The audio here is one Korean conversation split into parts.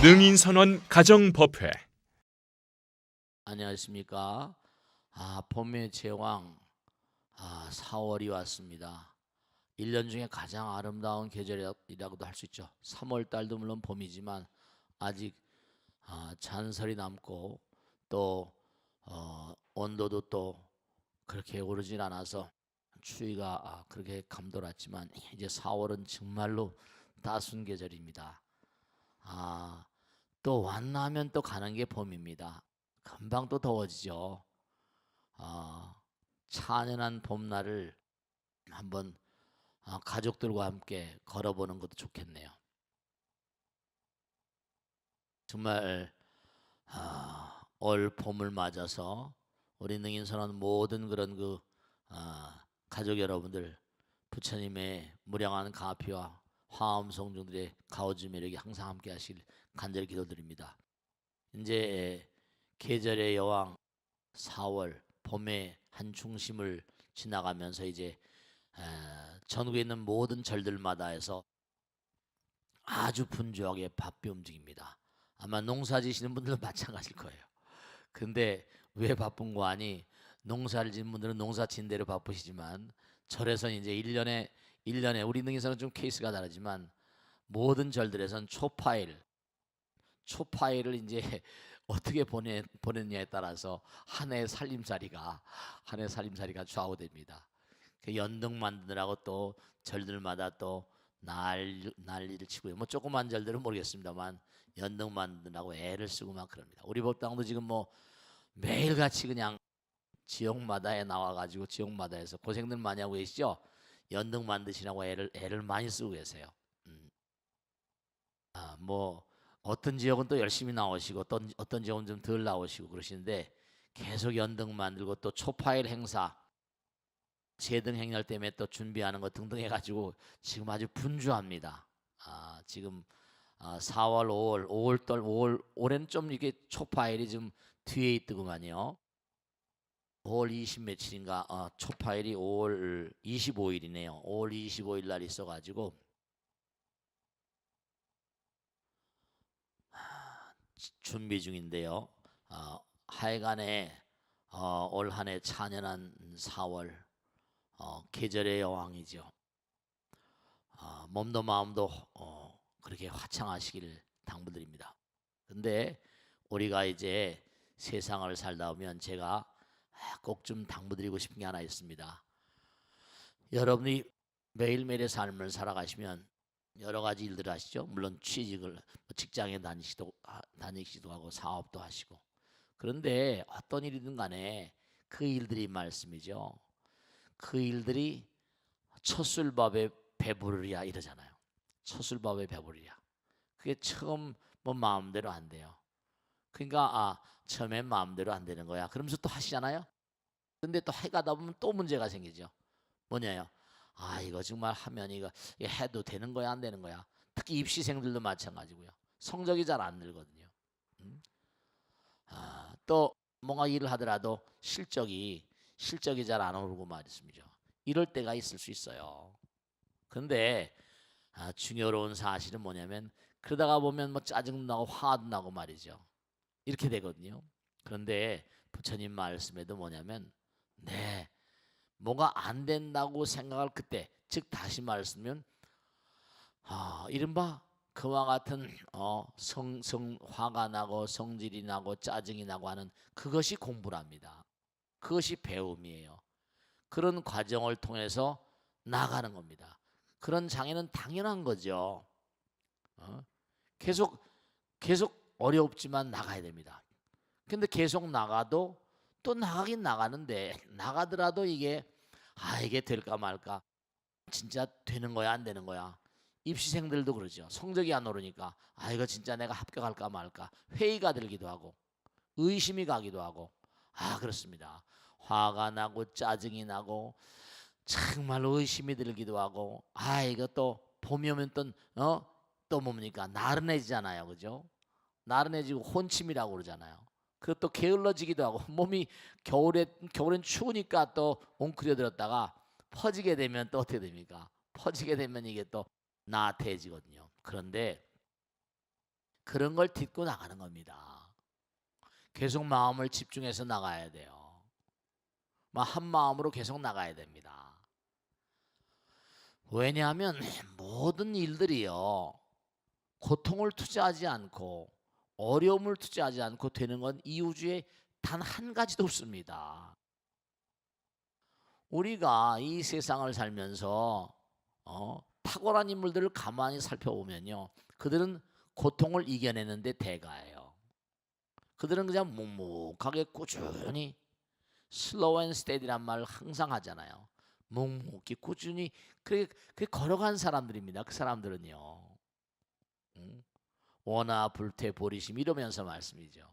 능인선언 가정법회. 안녕하십니까. 봄의 제왕 4월이 왔습니다. 1년 중에 가장 아름다운 계절이라고도 할 수 있죠. 3월 달도 물론 봄이지만 아직 잔설이 남고 또 온도도 또 그렇게 오르진 않아서 추위가 그렇게 감돌았지만 이제 4월은 정말로 따스운 계절입니다. 또 왔나 하면 또 가는 게 봄입니다. 금방 또 더워지죠. 찬연한 봄날을 한번 가족들과 함께 걸어보는 것도 좋겠네요. 정말 올 봄을 맞아서 우리 능인선언 모든 그런 가족 여러분들 부처님의 무량한 가피와 화엄 성중들의 가오즈 매력이 항상 함께 하시길 간절히 기도드립니다. 이제 계절의 여왕 4월 봄의 한 중심을 지나가면서 이제 전국에 있는 모든 절들마다 해서 아주 분주하게 바삐 움직입니다. 아마 농사 지시는 분들은 마찬가지일 거예요. 근데 왜 바쁜 거 아니? 농사를 짓는 분들은 농사 진 대로 바쁘시지만 절에서 이제 1년에 우리 능인선은 좀 케이스가 다르지만 모든 절들에선 초파일을 이제 어떻게 보냈냐에 따라서 한 해 살림살이가 좌우됩니다. 그 연등 만드느라고 또 절들마다 또 난리를 치고요. 뭐 조그만 절들은 모르겠습니다만 연등 만드느라고 애를 쓰고 막 그럽니다. 우리 법당도 지금 뭐 매일같이 그냥 지역마다에 나와가지고 지역마다에서 고생들 많이 하고 계시죠. 연등 만드시라고 애를 많이 쓰고 계세요. 뭐 어떤 지역은 또 열심히 나오시고 어떤 지역은 좀 덜 나오시고 그러시는데 계속 연등 만들고 또 초파일 행사 제등 행렬 때문에 또 준비하는 것 등등 해가지고 지금 아주 분주합니다. 지금 4월, 5월, 올해는 좀 이게 초파일이 좀 뒤에 있더구만요. 5월 20 며칠인가 초파일이 5월 25일이네요. 5월 25일 날 있어가지고 준비 중인데요. 하여간에 올 한 해 찬연한 4월 계절의 여왕이죠. 몸도 마음도 그렇게 화창하시길 당부드립니다. 근데 우리가 이제 세상을 살다 보면 제가 꼭 좀 당부드리고 싶은 게 하나 있습니다. 여러분이 매일매일의 삶을 살아가시면 여러 가지 일들을 하시죠. 물론 취직을 직장에 다니시기도 하고 사업도 하시고. 그런데 어떤 일이든 간에 그 일들이 말씀이죠. 그 일들이 첫술밥에 배부르랴 이러잖아요. 첫술밥에 배부르랴. 그게 처음 뭐 마음대로 안 돼요. 그러니까 처음엔 마음대로 안 되는 거야. 그러면서 또 하시잖아요. 근데 또 해가다 보면 또 문제가 생기죠. 뭐냐요? 이거 정말 하면 이거 해도 되는 거야 안 되는 거야. 특히 입시생들도 마찬가지고요. 성적이 잘 안 늘거든요. 또 뭔가 일을 하더라도 실적이 잘 안 오르고 말이죠. 이럴 때가 있을 수 있어요. 근데 중요로운 사실은 뭐냐면 그러다가 보면 뭐 짜증 나고 화도 나고 말이죠. 이렇게 되거든요. 그런데 부처님 말씀에도 뭐냐면 뭐가 안 된다고 생각할 그때, 즉 다시 말씀면 이른바 그와 같은 화가 나고 성질이 나고 짜증이 나고 하는 그것이 공부랍니다. 그것이 배움이에요. 그런 과정을 통해서 나가는 겁니다. 그런 장애는 당연한 거죠. 계속 어렵지만 나가야 됩니다. 근데 계속 나가도 또 나가긴 나가는데 나가더라도 이게 될까 말까, 진짜 되는 거야 안 되는 거야. 입시생들도 그러죠. 성적이 안 오르니까 이거 진짜 내가 합격할까 말까 회의가 들기도 하고 의심이 가기도 하고 그렇습니다. 화가 나고 짜증이 나고 정말로 의심이 들기도 하고 이거 또 봄이 오면 또 뭡니까 나른해지잖아요. 그죠? 나른해지고 혼침이라고 그러잖아요. 그것도 게을러지기도 하고 몸이 겨울엔 추우니까 또 웅크려들었다가 퍼지게 되면 또 어떻게 됩니까? 퍼지게 되면 이게 또 나태해지거든요. 그런데 그런 걸 딛고 나가는 겁니다. 계속 마음을 집중해서 나가야 돼요. 한 마음으로 계속 나가야 됩니다. 왜냐하면 모든 일들이요, 고통을 투자하지 않고 어려움을 투자하지 않고 되는 건 이 우주에 단 한 가지도 없습니다. 우리가 이 세상을 살면서 탁월한 인물들을 가만히 살펴보면요, 그들은 고통을 이겨내는데 대가예요. 그들은 그냥 묵묵하게 꾸준히 슬로우 앤 스테디란 말을 항상 하잖아요. 묵묵히 꾸준히 그게 걸어간 사람들입니다. 그 사람들은요. 원하 불태 보리심 이러면서 말씀이죠.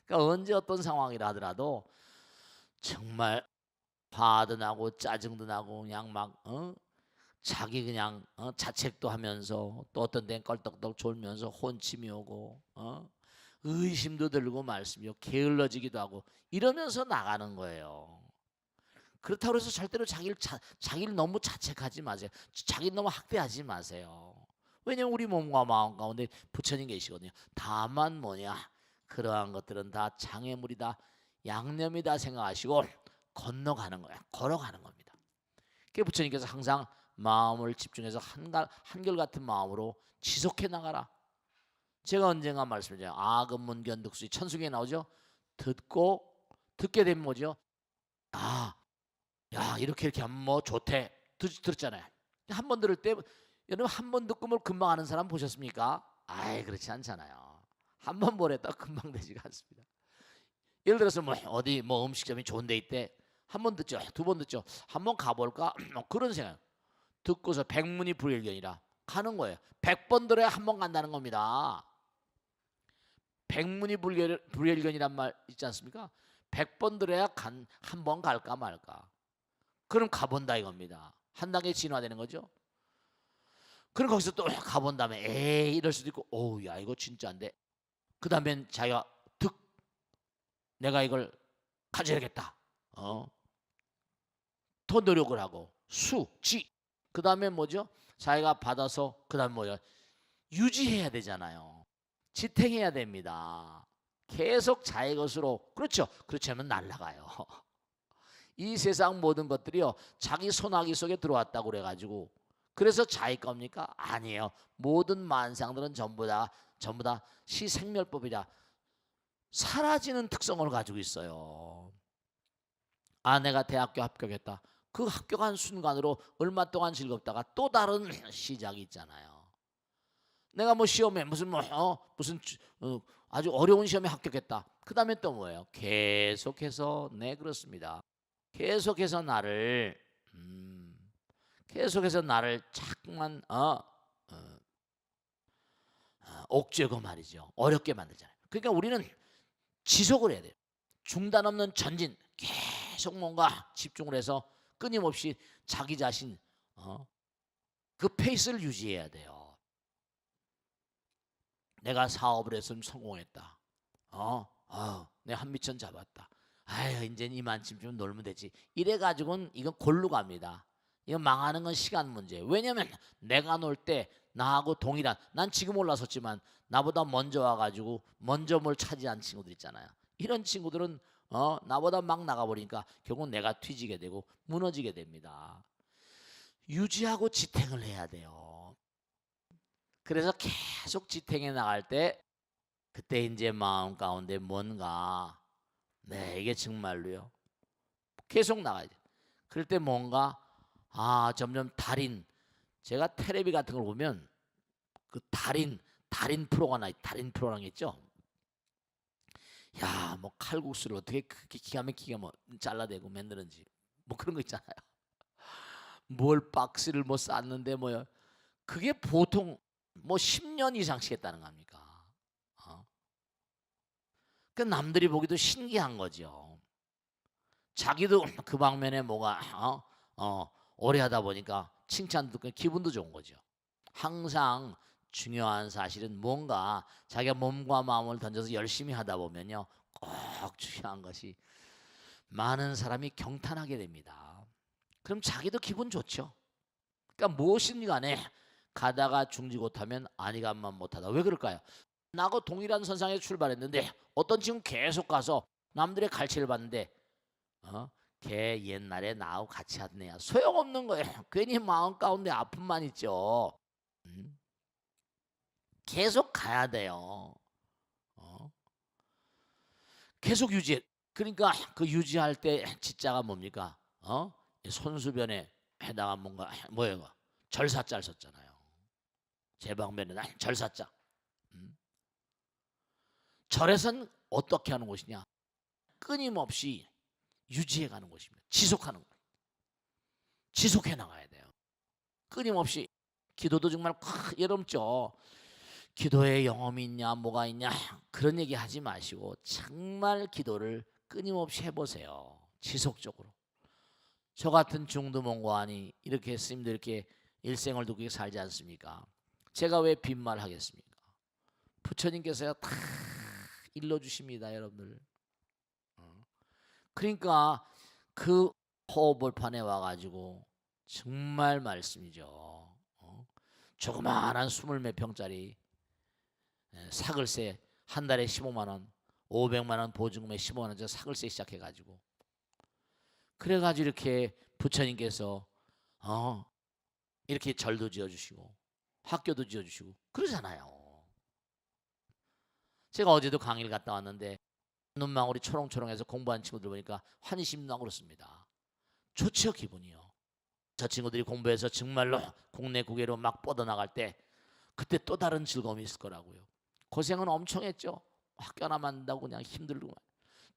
그러니까 언제 어떤 상황이라 하더라도 정말 화도 나고 짜증도 나고 그냥 막 자기 그냥 자책도 하면서 또 어떤 데는 껄떡떡 졸면서 혼침이 오고 의심도 들고 말씀이요, 게을러지기도 하고 이러면서 나가는 거예요. 그렇다고 해서 절대로 자기를 너무 자책하지 마세요. 자기를 너무 학대하지 마세요. 왜냐면 우리 몸과 마음 가운데 부처님 계시거든요. 다만 그러한 것들은 다 장애물이다, 양념이다 생각하시고 건너가는 거야. 걸어가는 겁니다. 그게 부처님께서 항상 마음을 집중해서 한결같은 마음으로 지속해 나가라. 제가 언젠가 말씀드려요. 악은문견 득수이 천수기에 나오죠. 듣게 되면 뭐죠? 야 이렇게 하면 좋대. 들었잖아요. 한 번 들을 때 여러분 한 번 듣고 뭘 금방 아는 사람 보셨습니까? 그렇지 않잖아요. 한 번 보냈다 금방 되지가 않습니다. 예를 들어서 어디 음식점이 좋은 데 있대. 한 번 듣죠. 두 번 듣죠. 한 번 가볼까? 그런 생각. 듣고서 백문이 불여일견이라 가는 거예요. 100번 들어야 한 번 간다는 겁니다. 백문이 불여일견이란 말 있지 않습니까? 100번 들어야 한 번 갈까 말까. 그럼 가본다 이겁니다. 한 단계 진화되는 거죠. 그럼 거기서 또 가본 다음에 에이 이럴 수도 있고 야 이거 진짜 안 돼. 그 다음엔 자기가 내가 이걸 가져야겠다. 더 노력을 하고 그 다음에 뭐죠? 자기가 받아서 그 다음에 뭐죠? 유지해야 되잖아요. 지탱해야 됩니다. 계속 자기 것으로. 그렇죠. 그렇지 않으면 날아가요. 이 세상 모든 것들이요, 자기 손아귀 속에 들어왔다고 그래가지고 그래서 자기 겁니까? 아니에요. 모든 만상들은 전부 다 시생멸법이다. 사라지는 특성을 가지고 있어요. 내가 대학교 합격했다. 그 합격한 순간으로 얼마 동안 즐겁다가 또 다른 시작이 있잖아요. 내가 시험에 무슨 아주 어려운 시험에 합격했다. 그 다음에 또 뭐예요? 계속해서 그렇습니다. 계속해서 나를 자꾸만 옥죄고 말이죠. 어렵게 만들잖아요. 그러니까 우리는 지속을 해야 돼요. 중단 없는 전진. 계속 뭔가 집중을 해서 끊임없이 자기 자신 그 페이스를 유지해야 돼요. 내가 사업을 해서 성공했다. 내가 한 미천 잡았다. 이제 이만큼 좀 놀면 되지. 이래가지고는 이건 골로 갑니다. 이건 망하는 건 시간 문제. 왜냐면 내가 놀 때 나하고 동일한, 난 지금 올라섰지만 나보다 먼저 와가지고 먼저 뭘 차지한 친구들 있잖아요. 이런 친구들은 나보다 막 나가버리니까 결국 내가 뒤지게 되고 무너지게 됩니다. 유지하고 지탱을 해야 돼요. 그래서 계속 지탱해 나갈 때 그때 이제 마음 가운데 뭔가 이게 정말로요 계속 나가야 돼. 그럴 때 뭔가 점점 제가 텔레비 같은 걸 보면 그 달인 프로라는 게 있죠. 야, 칼국수를 어떻게 그렇게 기가 막히게 잘라내고 만드는지 그런 거 있잖아요. 뭘 박스를 쌌는데 그게 보통 10년 이상씩 했다는 겁니까? 그 남들이 보기도 신기한 거죠. 자기도 그 방면에 뭐가 오래 하다 보니까 칭찬도 듣고 기분도 좋은 거죠. 항상 중요한 사실은 뭔가 자기가 몸과 마음을 던져서 열심히 하다 보면요, 꼭 중요한 것이 많은 사람이 경탄하게 됩니다. 그럼 자기도 기분 좋죠. 그러니까 무엇이든 간에 가다가 중지 못하면 아니가만 못하다. 왜 그럴까요? 나하고 동일한 선상에 출발했는데 어떤 친구 계속 가서 남들의 갈채를 받는데 걔 옛날에 나하고 같이 하던 애야. 소용없는 거예요. 괜히 마음 가운데 아픔만 있죠. 음? 계속 가야 돼요. 계속 유지해. 그러니까 그 유지할 때 지자가 뭡니까? 손수변에 해다가 뭔가 뭐예요? 절사자를 썼잖아요. 제방면에다 절사자. 절에선 어떻게 하는 것이냐? 끊임없이 유지해가는 것입니다. 지속하는 것. 지속해 나가야 돼요. 끊임없이. 기도도 정말 여름죠. 기도에 영험이 있냐 뭐가 있냐 그런 얘기 하지 마시고 정말 기도를 끊임없이 해보세요. 지속적으로. 저 같은 중도mon고하니 이렇게 스님들 이렇게 일생을 두고 살지 않습니까? 제가 왜 빈말하겠습니까? 부처님께서야 다 일러주십니다, 여러분들. 그러니까 그 호흡을판에 와가지고 정말 말씀이죠. 조그마한 20몇 평짜리 사글세 한 달에 15만 원, 500만 원 보증금에 15만 원짜리 사글세 시작해가지고 그래가지고 이렇게 부처님께서 이렇게 절도 지어주시고 학교도 지어주시고 그러잖아요. 제가 어제도 강의를 갔다 왔는데 눈망울이 초롱초롱해서 공부하는 친구들 보니까 환희심 나고 그렇습니다. 좋죠, 기분이요. 저 친구들이 공부해서 정말로 국내 국외로 막 뻗어나갈 때 그때 또 다른 즐거움이 있을 거라고요. 고생은 엄청 했죠. 학교 하나 만든다고 그냥 힘들고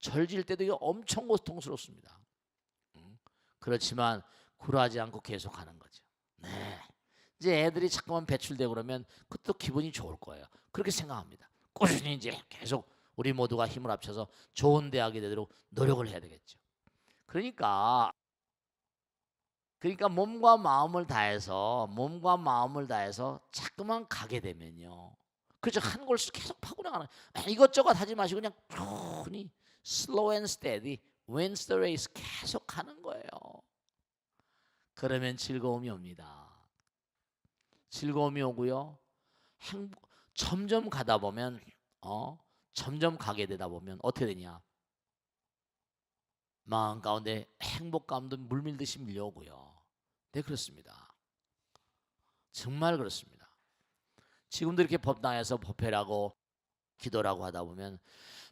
절질 때도 이거 엄청 고통스럽습니다. 그렇지만 굴하지 않고 계속하는 거죠. 네. 이제 애들이 자꾸만 배출되고 그러면 그것도 기분이 좋을 거예요. 그렇게 생각합니다. 꾸준히 이제 계속 우리 모두가 힘을 합쳐서 좋은 대학이 되도록 노력을 해야 되겠죠. 그러니까 몸과 마음을 다해서 자꾸만 가게 되면요. 그렇죠. 한 골수 계속 파고 나가는 이것저것 하지 마시고 그냥 편히 slow and steady wins the race 계속 가는 거예요. 그러면 즐거움이 옵니다. 즐거움이 오고요. 점점 가다 보면 점점 가게 되다 보면 어떻게 되냐? 마음 가운데 행복감도 물밀듯이 밀려오고요. 네, 그렇습니다. 정말 그렇습니다. 지금도 이렇게 법당에서 법회라고 기도라고 하다 보면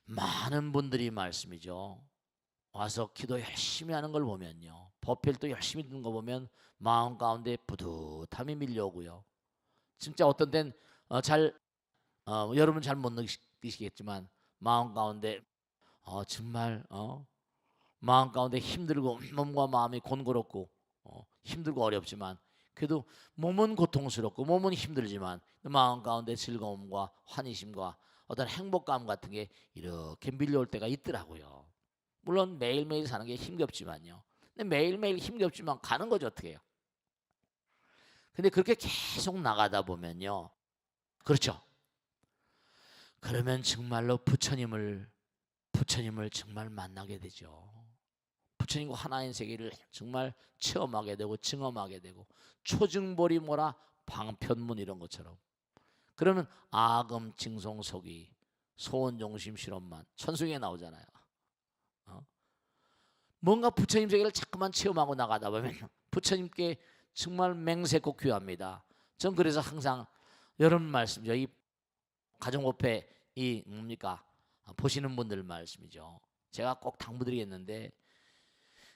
많은 분들이 말씀이죠. 와서 기도 열심히 하는 걸 보면요. 법회를 또 열심히 듣는 거 보면 마음 가운데 뿌듯함이 밀려오고요. 진짜 어떤 데는 여러분 잘 못 느끼시겠지만 마음 가운데 정말 마음 가운데 힘들고 몸과 마음이 곤고롭고 힘들고 어렵지만 그래도 몸은 고통스럽고 몸은 힘들지만 마음 가운데 즐거움과 환희심과 어떤 행복감 같은 게 이렇게 밀려올 때가 있더라고요. 물론 매일매일 사는 게 힘겹지만요. 근데 매일매일 힘겹지만 가는 거죠, 어떻게 해요? 근데 그렇게 계속 나가다 보면요. 그렇죠. 그러면 정말로 부처님을 정말 만나게 되죠. 부처님과 하나인 세계를 정말 체험하게 되고 증험하게 되고 초증보리 뭐라 방편문 이런 것처럼 그러면 아금 징송속이 소원종심 실험만 천수경에 나오잖아요. 뭔가 부처님 세계를 자꾸만 체험하고 나가다 보면 부처님께 정말 맹세코 귀합니다. 전 그래서 항상 여러분 말씀이죠. 이 가정법회 이 뭡니까 보시는 분들 말씀이죠. 제가 꼭 당부드리겠는데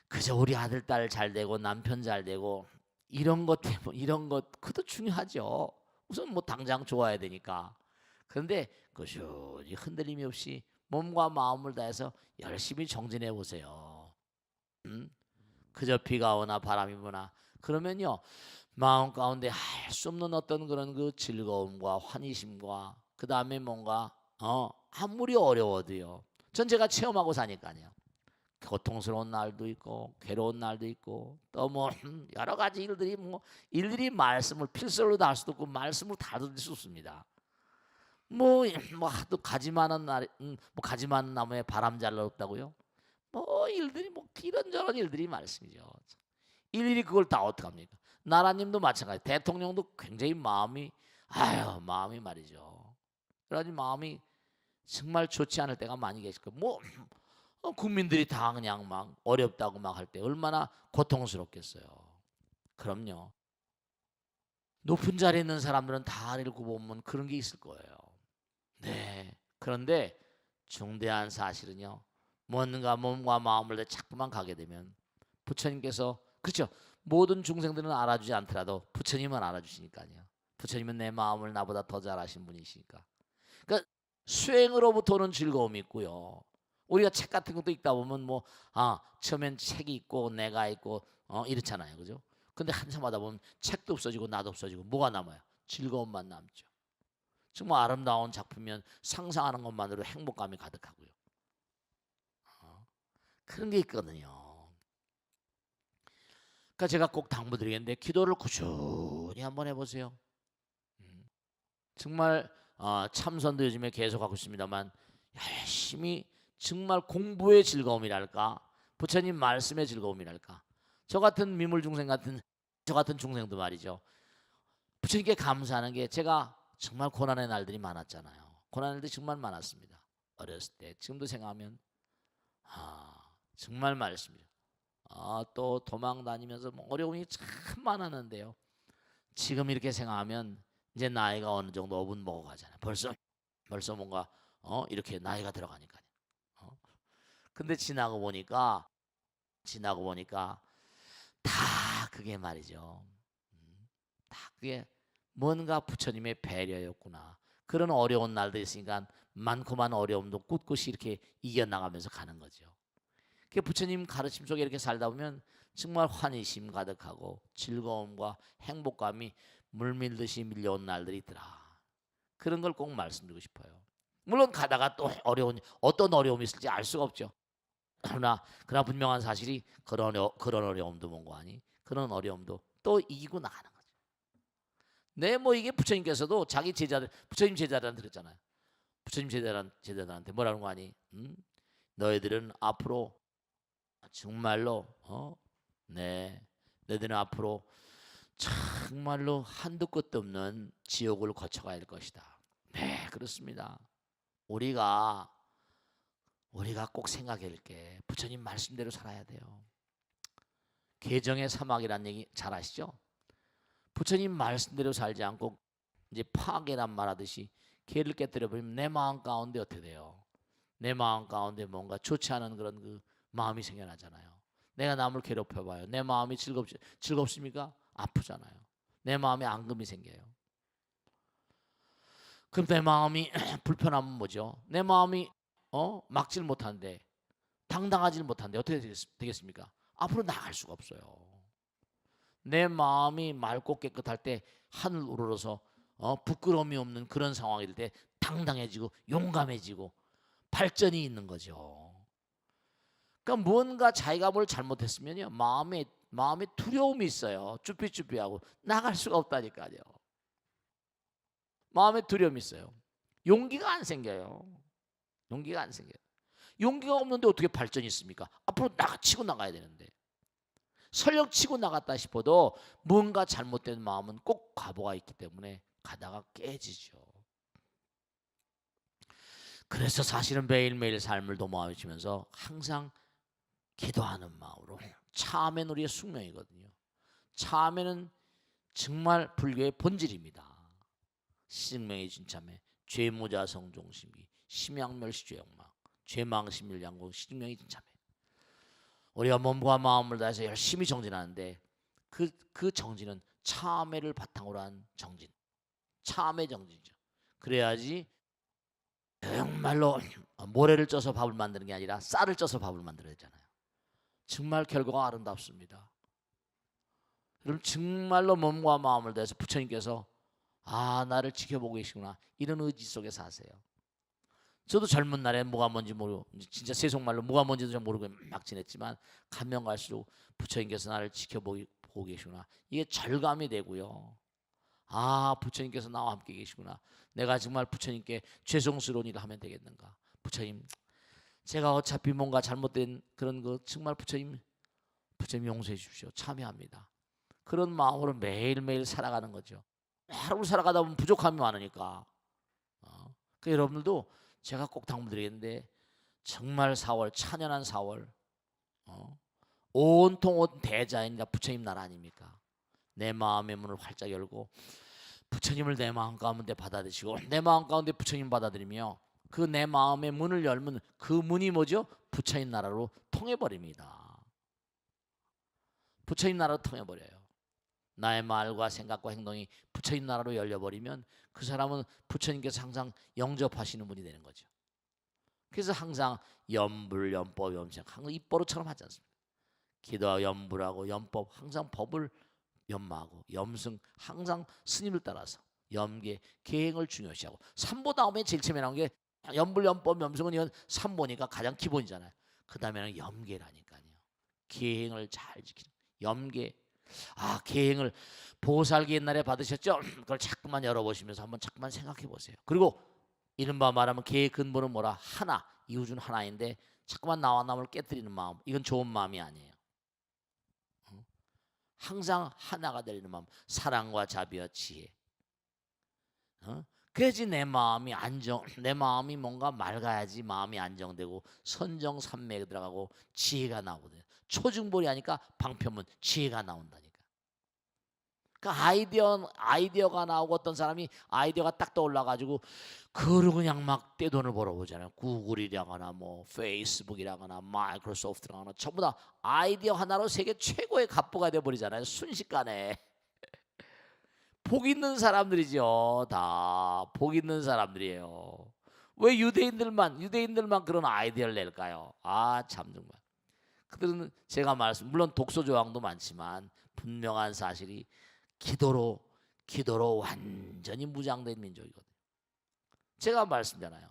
그저 우리 아들 딸 잘 되고 남편 잘 되고 이런 것 때문에 이런 것 그것도 중요하죠. 우선 뭐 당장 좋아야 되니까. 그런데 꾸준히 흔들림이 없이 몸과 마음을 다해서 열심히 정진해 보세요. 그저 비가 오나 바람이 부나 그러면요 마음 가운데 할 수 없는 어떤 그런 그 즐거움과 환희심과 그 다음에 뭔가 아무리 어려워도요. 전 제가 체험하고 사니까요. 고통스러운 날도 있고 괴로운 날도 있고 또 뭐 여러 가지 일들이 말씀을 필설로 다 할 수도 없고 말씀을 다 들을 수 없습니다. 뭐 하도 가지 많은 날 뭐 가지 많은 나무에 바람 잘 없다고요? 뭐 일들이 뭐 이런저런 일들이 말씀이죠. 일일이 그걸 다 어떡합니까? 나라님도 마찬가지. 대통령도 굉장히 마음이 말이죠. 그래가지고 마음이 정말 좋지 않을 때가 많이 계실 거예요. 뭐 국민들이 다 그냥 막 어렵다고 막 할 때 얼마나 고통스럽겠어요. 그럼요. 높은 자리에 있는 사람들은 다 읽고 보면 그런 게 있을 거예요. 네. 그런데 중대한 사실은요. 뭔가 몸과 마음을 자꾸만 가게 되면 부처님께서 그렇죠. 모든 중생들은 알아주지 않더라도 부처님은 알아주시니까요. 부처님은 내 마음을 나보다 더 잘 아신 분이시니까. 그러니까 수행으로부터 오는 즐거움이 있고요. 우리가 책 같은 것도 읽다 보면 뭐 처음엔 책이 있고 내가 있고 이렇잖아요. 그죠? 근데 한참 하다 보면 책도 없어지고 나도 없어지고 뭐가 남아요? 즐거움만 남죠. 정말 아름다운 작품이면 상상하는 것만으로 행복감이 가득하고요. 그런 게 있거든요. 그러니까 제가 꼭 당부드리겠는데 기도를 꾸준히 한번 해보세요. 정말 참선도 요즘에 계속 하고 있습니다만 열심히 정말 공부의 즐거움이랄까 부처님 말씀의 즐거움이랄까 저 같은 미물 중생 같은 저 같은 중생도 말이죠. 부처님께 감사하는 게 제가 정말 고난의 날들이 많았잖아요. 고난의 날들이 정말 많았습니다. 어렸을 때 지금도 생각하면 정말 많습니다. 또 도망 다니면서 뭐 어려움이 참 많았는데요. 지금 이렇게 생각하면 이제 나이가 어느 정도 5분 먹어가잖아요. 벌써 뭔가 이렇게 나이가 들어가니까요. 근데 지나고 보니까 다 그게 말이죠. 다 그게 뭔가 부처님의 배려였구나. 그런 어려운 날도 있으니까 많고만 어려움도 꿋꿋이 이렇게 이겨나가면서 가는 거죠. 그 부처님 가르침 속에 이렇게 살다 보면 정말 환희심 가득하고 즐거움과 행복감이 물밀듯이 밀려온 날들이 있더라. 그런 걸 꼭 말씀드리고 싶어요. 물론 가다가 또 어떤 어려움이 있을지 알 수가 없죠. 그러나 분명한 사실이 그런 어려움도 뭔가 아니 그런 어려움도 또 이기고 나가는 거죠. 네, 뭐 이게 부처님께서도 자기 부처님 제자들한테 그랬잖아요. 부처님 제자들한테 뭐라는 거 아니? 너희들은 앞으로 정말로 네, 너희들은 앞으로 정말로 한도 끝도 없는 지옥을 거쳐가야 할 것이다. 네, 그렇습니다. 우리가 꼭 생각해야 할 게 부처님 말씀대로 살아야 돼요. 개정의 사막이라는 얘기 잘 아시죠? 부처님 말씀대로 살지 않고 이제 파괴란 말하듯이 개를 깨뜨려 버리면 내 마음 가운데 어떻게 돼요? 내 마음 가운데 뭔가 좋지 않은 그런 그 마음이 생겨나잖아요. 내가 남을 괴롭혀봐요. 내 마음이 즐겁습니까? 아프잖아요. 내 마음에 앙금이 생겨요. 그럼 내 마음이 불편하면 뭐죠? 내 마음이 막질 못하는데 당당하지 못하는데 어떻게 되겠습니까? 앞으로 나갈 수가 없어요. 내 마음이 맑고 깨끗할 때 하늘 우러러서 부끄러움이 없는 그런 상황일 때 당당해지고 용감해지고 발전이 있는 거죠. 그러니까 뭔가 자기가 뭘 잘못했으면요 마음에 두려움이 있어요. 쭈삣쭈삣하고 나갈 수가 없다니까요. 마음에 두려움이 있어요. 용기가 안 생겨요. 용기가 없는데 어떻게 발전이 있습니까? 앞으로 치고 나가야 되는데 설령 치고 나갔다 싶어도 뭔가 잘못된 마음은 꼭 과보가 있기 때문에 가다가 깨지죠. 그래서 사실은 매일매일 삶을 도모하시면서 항상 기도하는 마음으로 참회는 우리의 숙명이거든요. 참회는 정말 불교의 본질입니다. 생명의 진참회, 죄무자 성종심기, 심양멸시죄욕망, 죄망심일양공, 생명의 진참회. 우리가 몸과 마음을 다해서 열심히 정진하는데 그 정진은 참회를 바탕으로 한 정진, 참회 정진이죠. 그래야지 정말로 모래를 쪄서 밥을 만드는 게 아니라 쌀을 쪄서 밥을 만들어야 되잖아요. 정말 결과가 아름답습니다. 여러분 정말로 몸과 마음을 다해서 부처님께서 나를 지켜보고 계시구나 이런 의지 속에 사세요. 저도 젊은 날에 뭐가 뭔지 모르고 진짜 세속말로 뭐가 뭔지도 잘 모르고 막 지냈지만 가면 갈수록 부처님께서 나를 지켜보고 계시구나 이게 절감이 되고요. 부처님께서 나와 함께 계시구나. 내가 정말 부처님께 죄송스러운 일을 하면 되겠는가. 부처님 제가 어차피 뭔가 잘못된 그런 거 정말 부처님 용서해 주십시오. 참여합니다. 그런 마음으로 매일매일 살아가는 거죠. 하루 살아가다 보면 부족함이 많으니까 그 여러분들도 제가 꼭 당부드리겠는데 정말 4월 찬연한 4월 온통 온 대자인 부처님 나라 아닙니까? 내 마음의 문을 활짝 열고 부처님을 내 마음 가운데 받아들이시고 내 마음 가운데 부처님 받아들이며 그 내 마음의 문을 열면 그 문이 뭐죠? 부처님 나라로 통해버립니다. 부처님 나라로 통해버려요. 나의 말과 생각과 행동이 부처님 나라로 열려버리면 그 사람은 부처님께서 항상 영접하시는 분이 되는 거죠. 그래서 항상 염불, 염법, 염생 항상 입버릇처럼 하지 않습니까? 기도하고 염불하고 염법 항상 법을 염마하고 염승 항상 스님을 따라서 염계 계행을 중요시하고 삼보 다음에 제일 처음에 나온 게 염불, 염법, 염승은 이건 삼보니까 가장 기본이잖아요. 그 다음에는 염계라니까요. 계행을 잘 지키는 염계. 계행을 보살기 옛날에 받으셨죠? 그걸 자꾸만 열어보시면서 한번 자꾸만 생각해 보세요. 그리고 이른바 말하면 계의 근본은 뭐라? 하나, 이우주는 하나인데 자꾸만 나와 남을 깨뜨리는 마음, 이건 좋은 마음이 아니에요. 항상 하나가 되는 마음, 사랑과 자비와 지혜. 그래야지 내 마음이 내 마음이 뭔가 맑아야지 마음이 안정되고 선정산매에 들어가고 지혜가 나오거든요. 초중보리 하니까 방편문 지혜가 나온다니까. 그러니까 아이디어가 나오고 어떤 사람이 아이디어가 딱 떠올라가지고 그걸 그냥 막 떼돈을 벌어보잖아요. 구글이라거나 뭐 페이스북이라거나 마이크로소프트라거나 전부 다 아이디어 하나로 세계 최고의 갑부가 돼버리잖아요. 순식간에. 복 있는 사람들이죠. 다 복 있는 사람들이에요. 왜 유대인들만 그런 아이디어를 낼까요? 참 정말. 그들은 제가 물론 독소 조항도 많지만 분명한 사실이 기도로 완전히 무장된 민족이거든요. 제가 말씀드잖아요.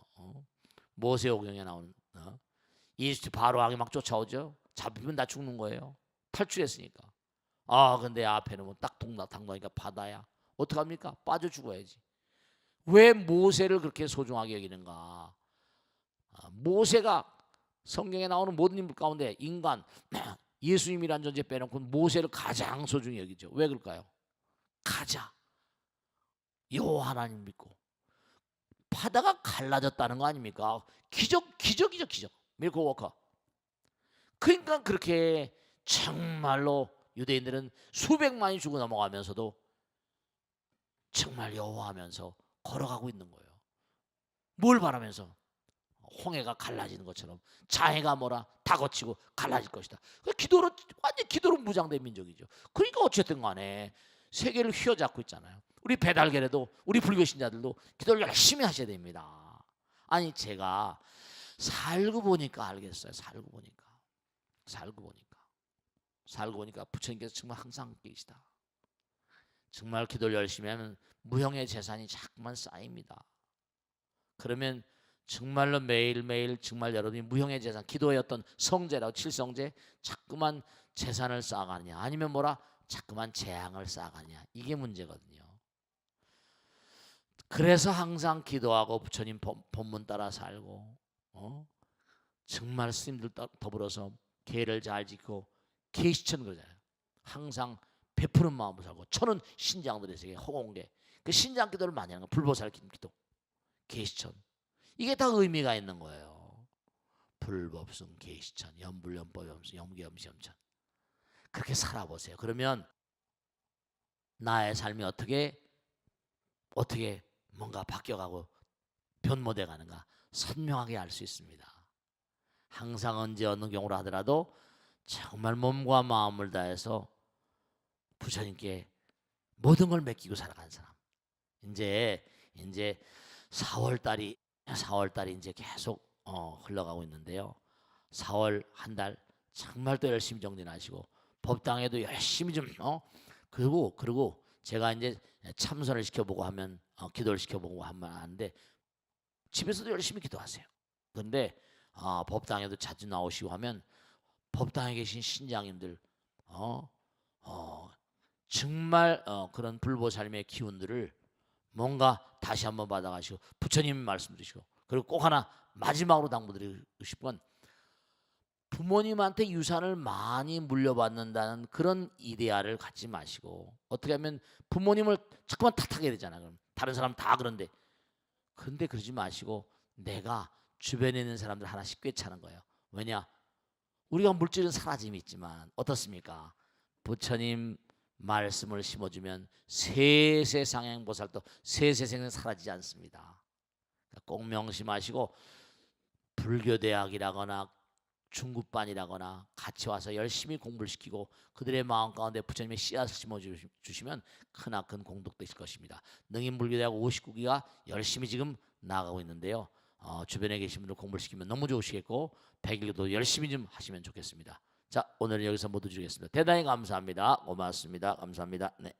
모세오경에 나오는 이집트 바로 왕이 막 쫓아오죠. 잡히면 다 죽는 거예요. 탈출했으니까. 근데 앞에는 딱 당도하니까 바다야. 어떡합니까? 빠져 죽어야지. 왜 모세를 그렇게 소중하게 여기는가? 모세가 성경에 나오는 모든 인물 가운데 인간 예수님이란 존재 빼놓고 모세를 가장 소중히 여기죠. 왜 그럴까요? 가자. 여호와 하나님 믿고 바다가 갈라졌다는 거 아닙니까? 기적이죠, 기적. 미라클 워커. 그러니까 그렇게 정말로 유대인들은 수백만이 죽어 넘어가면서도 정말 여호와하면서 걸어가고 있는 거예요. 뭘 바라면서? 홍해가 갈라지는 것처럼 장애가 다 거치고 갈라질 것이다. 완전 기도로 무장된 민족이죠. 그러니까 어쨌든 간에 세계를 휘어잡고 있잖아요. 우리 배달계래도 우리 불교 신자들도 기도를 열심히 하셔야 됩니다. 아니 제가 살고 보니까 알겠어요. 살고 보니까 부처님께서 정말 항상 함께 계시다. 정말 기도를 열심히 하면 무형의 재산이 자꾸만 쌓입니다. 그러면 정말로 매일매일 정말 여러분이 무형의 재산, 기도의 어떤 성재라고 칠성재 자꾸만 재산을 쌓아가느냐 아니면 자꾸만 재앙을 쌓아가느냐 이게 문제거든요. 그래서 항상 기도하고 부처님 법문 따라 살고 정말 스님들 더불어서 계를 잘 지키고 계시천 그러잖아요. 항상 베푸는 마음으로 살고 저는 신장들에게 허공계 그 신장 기도를 많이 하는 거 불보살 기도 계시천 이게 다 의미가 있는 거예요. 불법승 계시천 염불염법 염승 염계염시염천 그렇게 살아보세요. 그러면 나의 삶이 어떻게 뭔가 바뀌어가고 변모돼 가는가 선명하게 알 수 있습니다. 항상 언제 어느 경우로 하더라도 정말 몸과 마음을 다해서 부처님께 모든 걸 맡기고 살아가는 사람. 이제 4월 달이 이제 계속 흘러가고 있는데요. 4월 한 달 정말 또 열심히 정진하시고 법당에도 열심히 좀 그리고 제가 이제 참선을 시켜보고 하면 기도를 시켜보고 하면 하는데 집에서도 열심히 기도하세요. 그런데 법당에도 자주 나오시고 하면 법당에 계신 신장님들 정말 그런 불보살님의 기운들을 뭔가 다시 한번 받아가시고 부처님 말씀 드시고 그리고 꼭 하나 마지막으로 당부드리고 싶은 부모님한테 유산을 많이 물려받는다는 그런 이데아를 갖지 마시고 어떻게 하면 부모님을 자꾸만 탓하게 되잖아요. 그럼 다른 사람 다 그런데 근데 그러지 마시고 내가 주변에 있는 사람들 하나씩 꿰차는 거예요. 왜냐? 우리가 물질은 사라짐이 있지만 어떻습니까? 부처님 말씀을 심어주면 세세상행보살도 세세생은 사라지지 않습니다. 꼭 명심하시고 불교대학이라거나 중급반이라거나 같이 와서 열심히 공부를 시키고 그들의 마음 가운데 부처님의 씨앗을 심어주시면 크나큰 공덕도 있을 것입니다. 능인불교대학 59기가 열심히 지금 나아가고 있는데요. 주변에 계신 분들 공부를 시키면 너무 좋으시겠고 100일도 열심히 좀 하시면 좋겠습니다. 자, 오늘은 여기서 모두 드리겠습니다. 대단히 감사합니다. 고맙습니다. 감사합니다. 네.